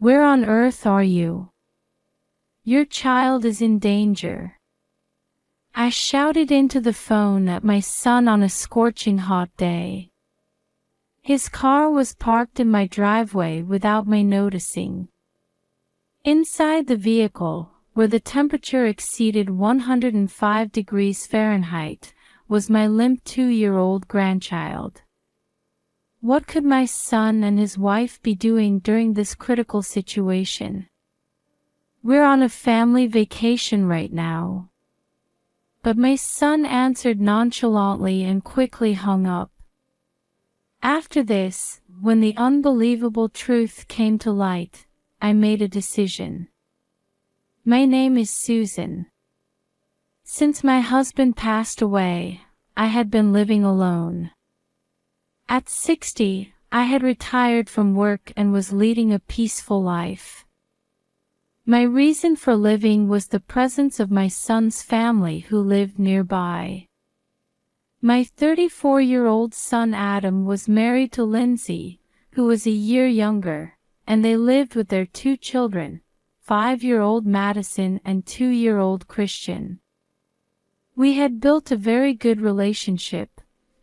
Where on earth are you? Your child is in danger. I shouted into the phone at my son on a scorching hot day. His car was parked in my driveway without my noticing. Inside the vehicle, where the temperature exceeded 105 degrees Fahrenheit, was my limp 2-year-old grandchild. What could my son and his wife be doing during this critical situation? We're on a family vacation right now. But my son answered nonchalantly and quickly hung up. After this, when the unbelievable truth came to light, I made a decision. My name is Susan. Since my husband passed away, I had been living alone. At 60, I had retired from work and was leading a peaceful life. My reason for living was the presence of my son's family who lived nearby. My 34-year-old son Adam was married to Lindsay, who was a year younger, and they lived with their 2 children, 5-year-old Madison and 2-year-old Christian. We had built a very good relationship.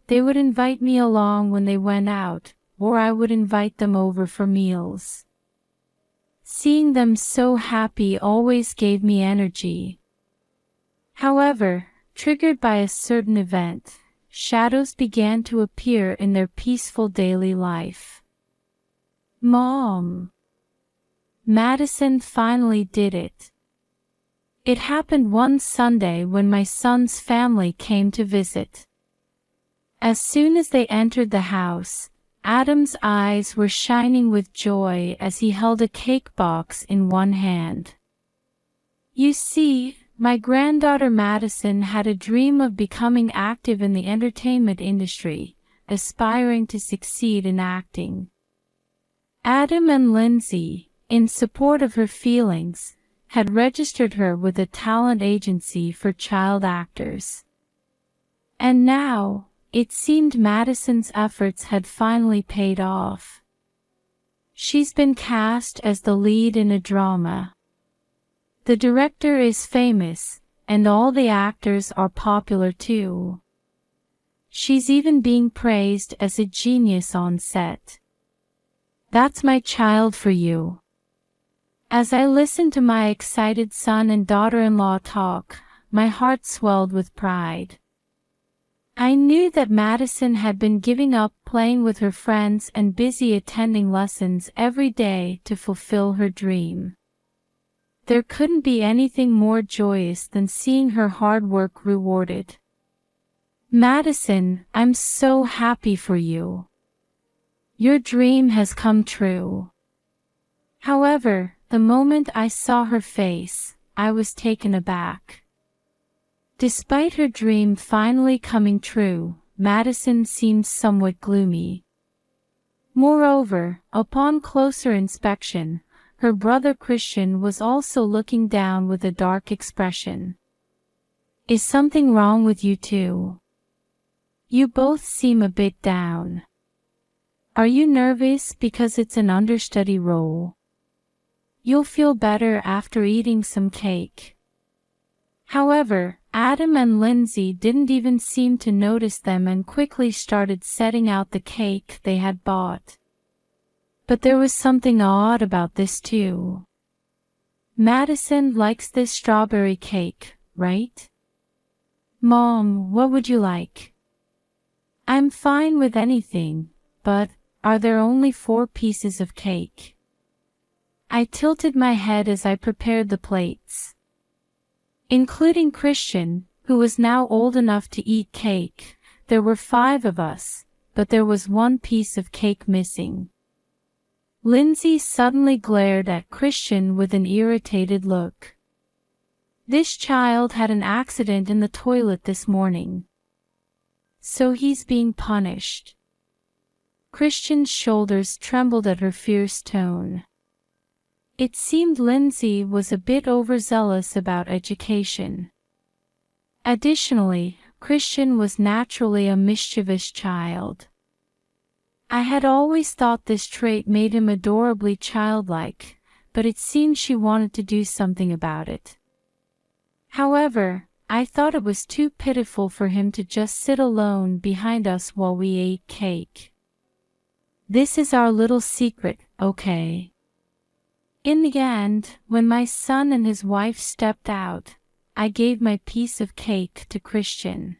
They would invite me along when they went out, or I would invite them over for meals. Seeing them so happy always gave me energy. However, triggered by a certain event, shadows began to appear in their peaceful daily life. Mom! Madison finally did it. It happened one Sunday when my son's family came to visit. As soon as they entered the house, Adam's eyes were shining with joy as he held a cake box in one hand. You see, my granddaughter Madison had a dream of becoming active in the entertainment industry, aspiring to succeed in acting. Adam and Lindsay, in support of her feelings, had registered her with a talent agency for child actors. And now, it seemed Madison's efforts had finally paid off. She's been cast as the lead in a drama. The director is famous, and all the actors are popular too. She's even being praised as a genius on set. That's my child for you. As I listened to my excited son and daughter-in-law talk, my heart swelled with pride. I knew that Madison had been giving up playing with her friends and busy attending lessons every day to fulfill her dream. There couldn't be anything more joyous than seeing her hard work rewarded. Madison, I'm so happy for you. Your dream has come true. However, the moment I saw her face, I was taken aback. Despite her dream finally coming true, Madison seemed somewhat gloomy. Moreover, upon closer inspection, her brother Christian was also looking down with a dark expression. Is something wrong with you two? You both seem a bit down. Are you nervous because it's an understudy role? You'll feel better after eating some cake. However, Adam and Lindsay didn't even seem to notice them and quickly started setting out the cake they had bought. But there was something odd about this too. Madison likes this strawberry cake, right? Mom, what would you like? I'm fine with anything, but are there only 4 pieces of cake? I tilted my head as I prepared the plates. Including Christian, who was now old enough to eat cake, there were 5 of us, but there was 1 piece of cake missing. Lindsay suddenly glared at Christian with an irritated look. This child had an accident in the toilet this morning. So he's being punished. Christian's shoulders trembled at her fierce tone. It seemed Lindsay was a bit overzealous about education. Additionally, Christian was naturally a mischievous child. I had always thought this trait made him adorably childlike, but it seemed she wanted to do something about it. However, I thought it was too pitiful for him to just sit alone behind us while we ate cake. This is our little secret, okay? In the end, when my son and his wife stepped out, I gave my piece of cake to Christian.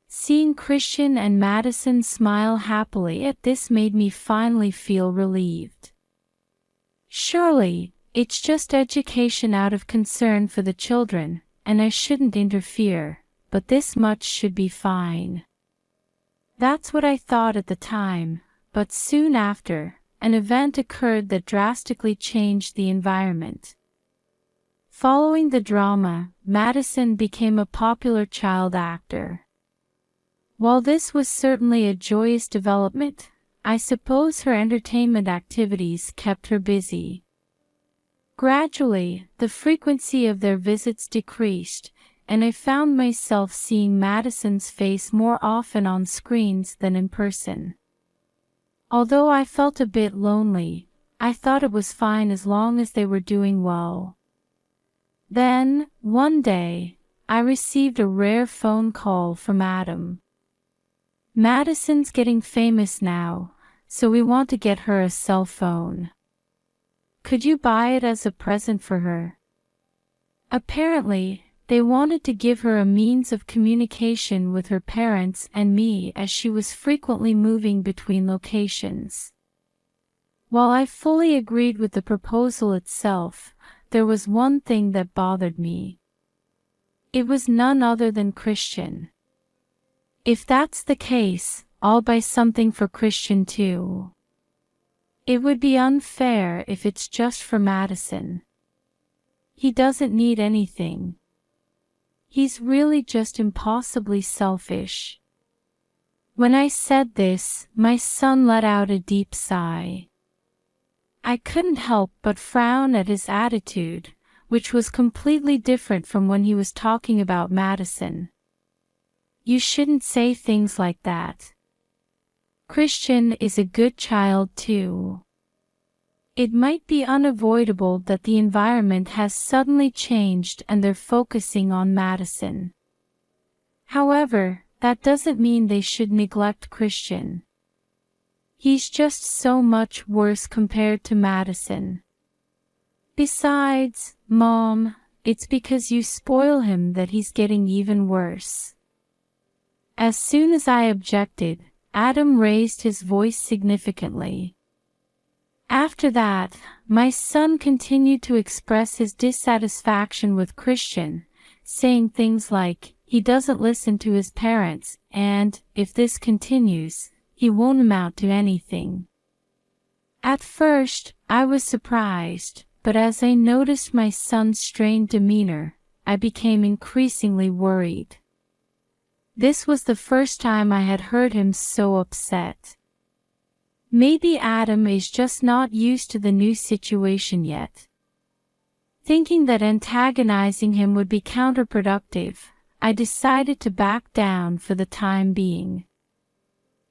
Seeing Christian and Madison smile happily at this made me finally feel relieved. Surely, it's just education out of concern for the children, and I shouldn't interfere, but this much should be fine. That's what I thought at the time, but soon after, an event occurred that drastically changed the environment. Following the drama, Madison became a popular child actor. While this was certainly a joyous development, I suppose her entertainment activities kept her busy. Gradually, the frequency of their visits decreased, and I found myself seeing Madison's face more often on screens than in person. Although I felt a bit lonely, I thought it was fine as long as they were doing well. Then, one day, I received a rare phone call from Adam. Madison's getting famous now, so we want to get her a cell phone. Could you buy it as a present for her? Apparently, they wanted to give her a means of communication with her parents and me as she was frequently moving between locations. While I fully agreed with the proposal itself, there was one thing that bothered me. It was none other than Christian. If that's the case, I'll buy something for Christian too. It would be unfair if it's just for Madison. He doesn't need anything. He's really just impossibly selfish. When I said this, my son let out a deep sigh. I couldn't help but frown at his attitude, which was completely different from when he was talking about Madison. You shouldn't say things like that. Christian is a good child too. It might be unavoidable that the environment has suddenly changed and they're focusing on Madison. However, that doesn't mean they should neglect Christian. He's just so much worse compared to Madison. Besides, Mom, it's because you spoil him that he's getting even worse. As soon as I objected, Adam raised his voice significantly. After that, my son continued to express his dissatisfaction with Christian, saying things like, he doesn't listen to his parents, and, if this continues, he won't amount to anything. At first, I was surprised, but as I noticed my son's strained demeanor, I became increasingly worried. This was the first time I had heard him so upset. Maybe Adam is just not used to the new situation yet. Thinking that antagonizing him would be counterproductive, I decided to back down for the time being.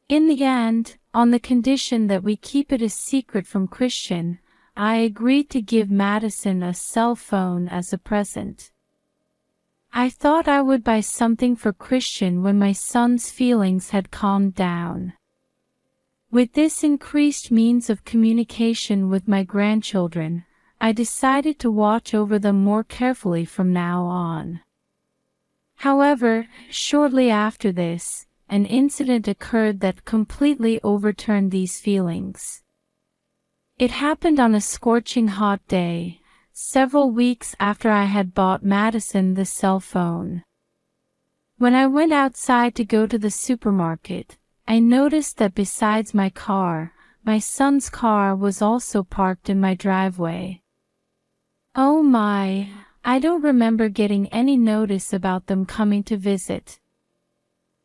In the end, on the condition that we keep it a secret from Christian, I agreed to give Madison a cell phone as a present. I thought I would buy something for Christian when my son's feelings had calmed down. With this increased means of communication with my grandchildren, I decided to watch over them more carefully from now on. However, shortly after this, an incident occurred that completely overturned these feelings. It happened on a scorching hot day, several weeks after I had bought Madison the cell phone. When I went outside to go to the supermarket, I noticed that besides my car, my son's car was also parked in my driveway. Oh my, I don't remember getting any notice about them coming to visit.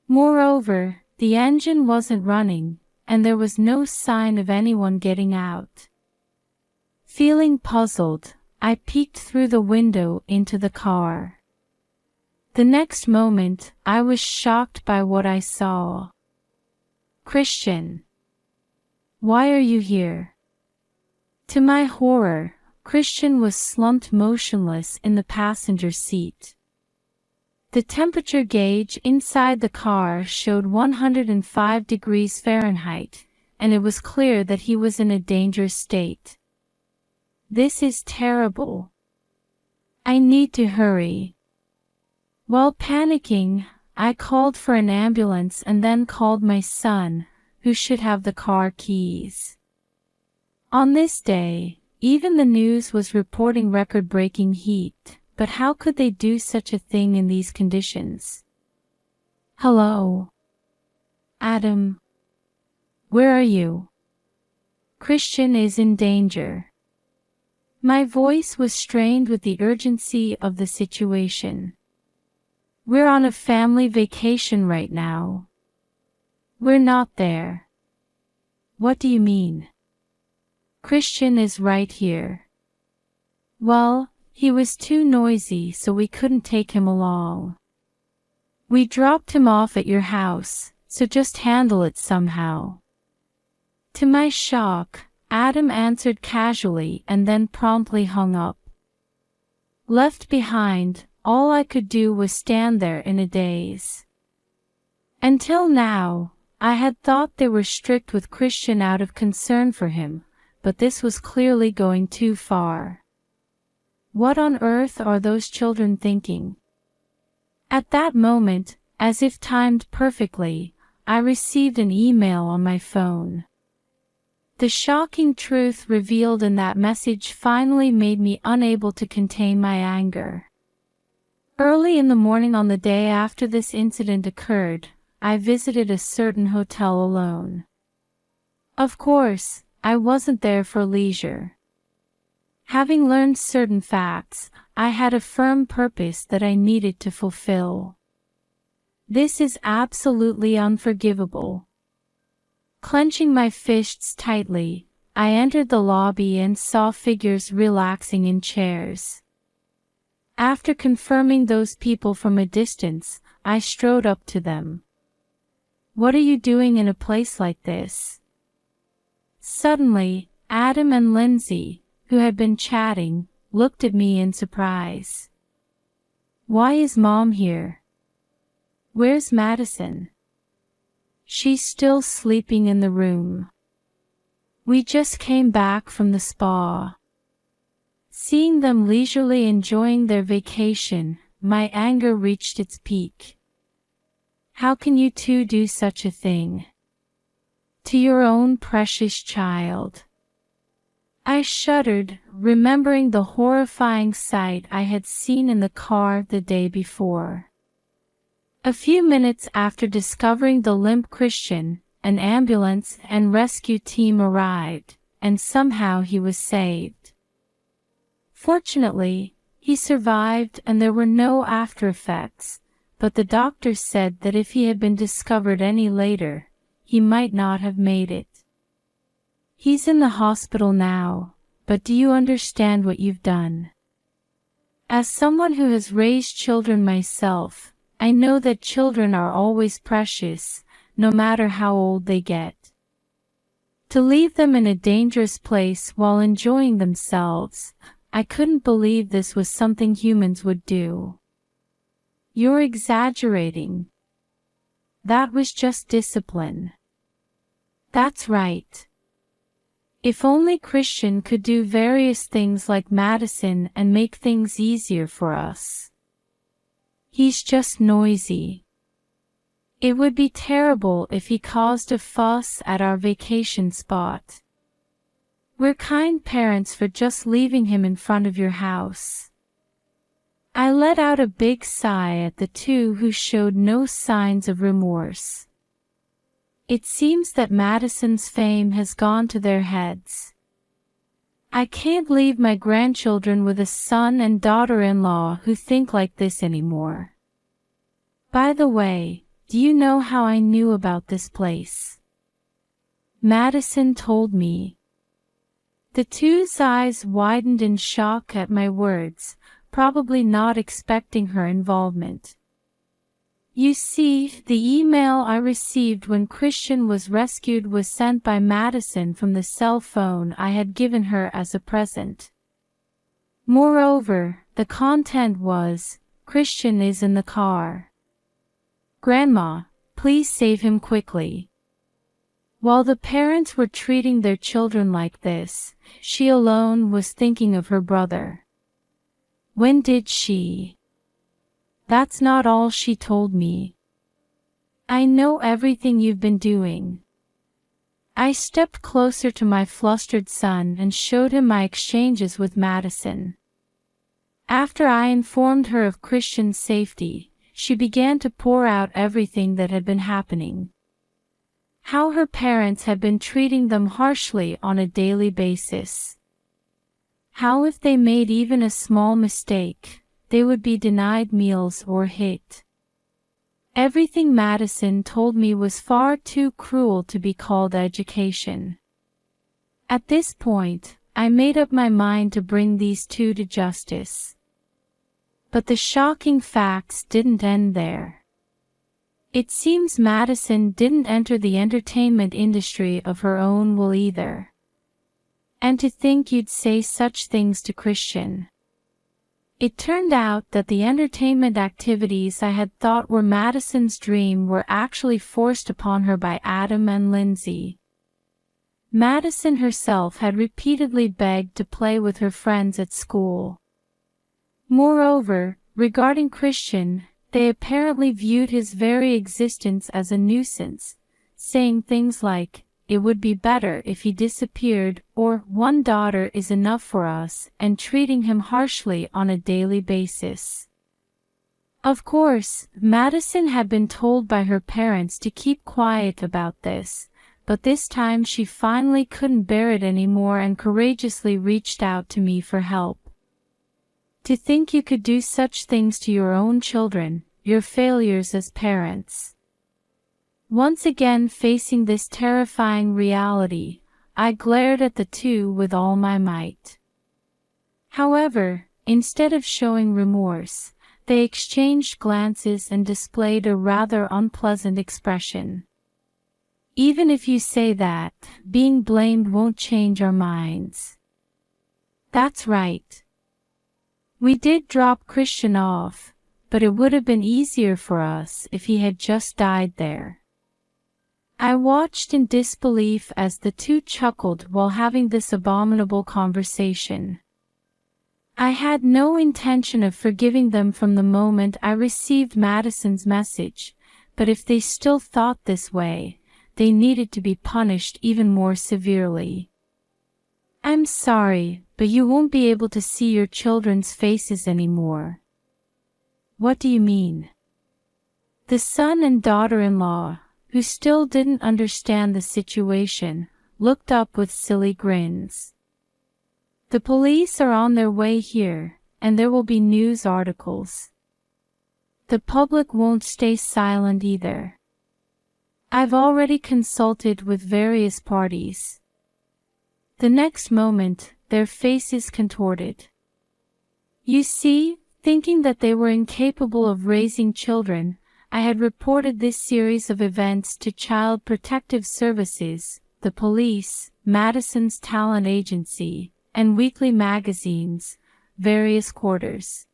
Moreover, the engine wasn't running, and there was no sign of anyone getting out. Feeling puzzled, I peeked through the window into the car. The next moment, I was shocked by what I saw. Christian, why are you here? To my horror, Christian was slumped motionless in the passenger seat. The temperature gauge inside the car showed 105 degrees Fahrenheit, and it was clear that he was in a dangerous state. This is terrible. I need to hurry. While panicking, I called for an ambulance and then called my son, who should have the car keys. On this day, even the news was reporting record-breaking heat, but how could they do such a thing in these conditions? Hello? Adam? Where are you? Christian is in danger. My voice was strained with the urgency of the situation. We're on a family vacation right now. We're not there. What do you mean? Christian is right here. Well, he was too noisy, so we couldn't take him along. We dropped him off at your house, so just handle it somehow. To my shock, Adam answered casually and then promptly hung up. Left behind, all I could do was stand there in a daze. Until now, I had thought they were strict with Christian out of concern for him, but this was clearly going too far. What on earth are those children thinking? At that moment, as if timed perfectly, I received an email on my phone. The shocking truth revealed in that message finally made me unable to contain my anger. Early in the morning on the day after this incident occurred, I visited a certain hotel alone. Of course, I wasn't there for leisure. Having learned certain facts, I had a firm purpose that I needed to fulfill. This is absolutely unforgivable. Clenching my fists tightly, I entered the lobby and saw figures relaxing in chairs. After confirming those people from a distance, I strode up to them. What are you doing in a place like this? Suddenly, Adam and Lindsay, who had been chatting, looked at me in surprise. Why is Mom here? Where's Madison? She's still sleeping in the room. We just came back from the spa. Seeing them leisurely enjoying their vacation, my anger reached its peak. How can you two do such a thing? To your own precious child. I shuddered, remembering the horrifying sight I had seen in the car the day before. A few minutes after discovering the limp Christian, an ambulance and rescue team arrived, and somehow he was saved. Fortunately, he survived and there were no after effects, but the doctor said that if he had been discovered any later, he might not have made it. He's in the hospital now, but do you understand what you've done? As someone who has raised children myself, I know that children are always precious, no matter how old they get. To leave them in a dangerous place while enjoying themselves, I couldn't believe this was something humans would do. You're exaggerating. That was just discipline. That's right. If only Christian could do various things like Madison and make things easier for us. He's just noisy. It would be terrible if he caused a fuss at our vacation spot. We're kind parents for just leaving him in front of your house. I let out a big sigh at the two who showed no signs of remorse. It seems that Madison's fame has gone to their heads. I can't leave my grandchildren with a son and daughter-in-law who think like this anymore. By the way, do you know how I knew about this place? Madison told me. The two's eyes widened in shock at my words, probably not expecting her involvement. You see, the email I received when Christian was rescued was sent by Madison from the cell phone I had given her as a present. Moreover, the content was, "Christian is in the car. Grandma, please save him quickly." While the parents were treating their children like this, she alone was thinking of her brother. When did she? That's not all she told me. "I know everything you've been doing." I stepped closer to my flustered son and showed him my exchanges with Madison. After I informed her of Christian's safety, she began to pour out everything that had been happening. How her parents had been treating them harshly on a daily basis. How if they made even a small mistake, they would be denied meals or hit. Everything Madison told me was far too cruel to be called education. At this point, I made up my mind to bring these two to justice. But the shocking facts didn't end there. It seems Madison didn't enter the entertainment industry of her own will either. And to think you'd say such things to Christian. It turned out that the entertainment activities I had thought were Madison's dream were actually forced upon her by Adam and Lindsay. Madison herself had repeatedly begged to play with her friends at school. Moreover, regarding Christian, they apparently viewed his very existence as a nuisance, saying things like, "It would be better if he disappeared," or "One daughter is enough for us," and treating him harshly on a daily basis. Of course, Madison had been told by her parents to keep quiet about this, but this time she finally couldn't bear it anymore and courageously reached out to me for help. To think you could do such things to your own children, your failures as parents. Once again facing this terrifying reality, I glared at the two with all my might. However, instead of showing remorse, they exchanged glances and displayed a rather unpleasant expression. "Even if you say that, being blamed won't change our minds." That's right. We did drop Christian off, but it would have been easier for us if he had just died there. I watched in disbelief as the two chuckled while having this abominable conversation. I had no intention of forgiving them from the moment I received Madison's message, but if they still thought this way, they needed to be punished even more severely. "I'm sorry, but you won't be able to see your children's faces anymore." "What do you mean?" The son and daughter-in-law, who still didn't understand the situation, looked up with silly grins. "The police are on their way here, and there will be news articles. The public won't stay silent either. I've already consulted with various parties." The next moment, their faces contorted. You see, thinking that they were incapable of raising children, I had reported this series of events to Child Protective Services, the police, Madison's talent agency, and weekly magazines, various quarters.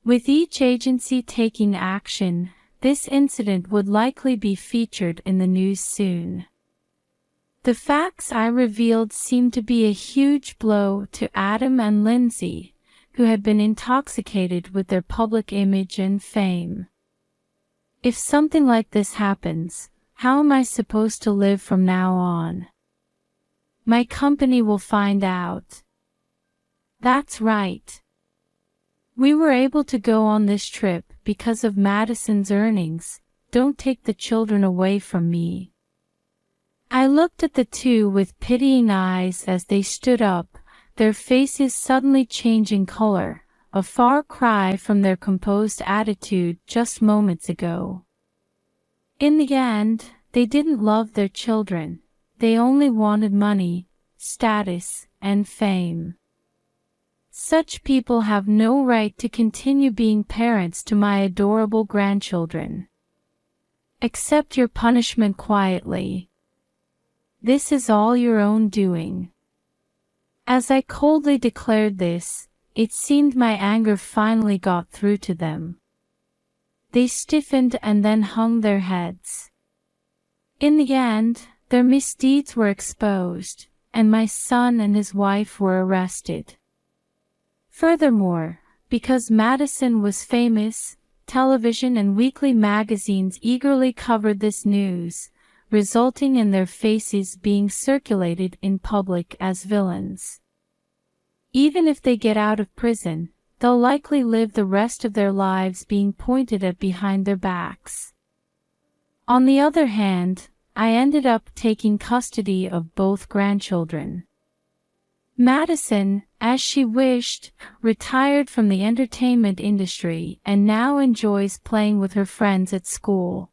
With each agency taking action, this incident would likely be featured in the news soon. The facts I revealed seemed to be a huge blow to Adam and Lindsay, who had been intoxicated with their public image and fame. If something like this happens, how am I supposed to live from now on? My company will find out. That's right. We were able to go on this trip because of Madison's earnings. Don't take the children away from me. I looked at the two with pitying eyes as they stood up, their faces suddenly changing color, a far cry from their composed attitude just moments ago. In the end, they didn't love their children. They only wanted money, status, and fame. Such people have no right to continue being parents to my adorable grandchildren. Accept your punishment quietly. This is all your own doing. As I coldly declared this, it seemed my anger finally got through to them. They stiffened and then hung their heads. In the end, their misdeeds were exposed, and my son and his wife were arrested. Furthermore, because Madison was famous, television and weekly magazines eagerly covered this news, resulting in their faces being circulated in public as villains. Even if they get out of prison, they'll likely live the rest of their lives being pointed at behind their backs. On the other hand, I ended up taking custody of both grandchildren. Madison, as she wished, retired from the entertainment industry and now enjoys playing with her friends at school.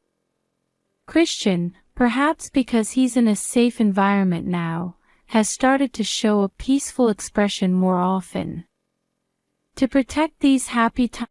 Christian, perhaps because he's in a safe environment now, has started to show a peaceful expression more often. To protect these happy times,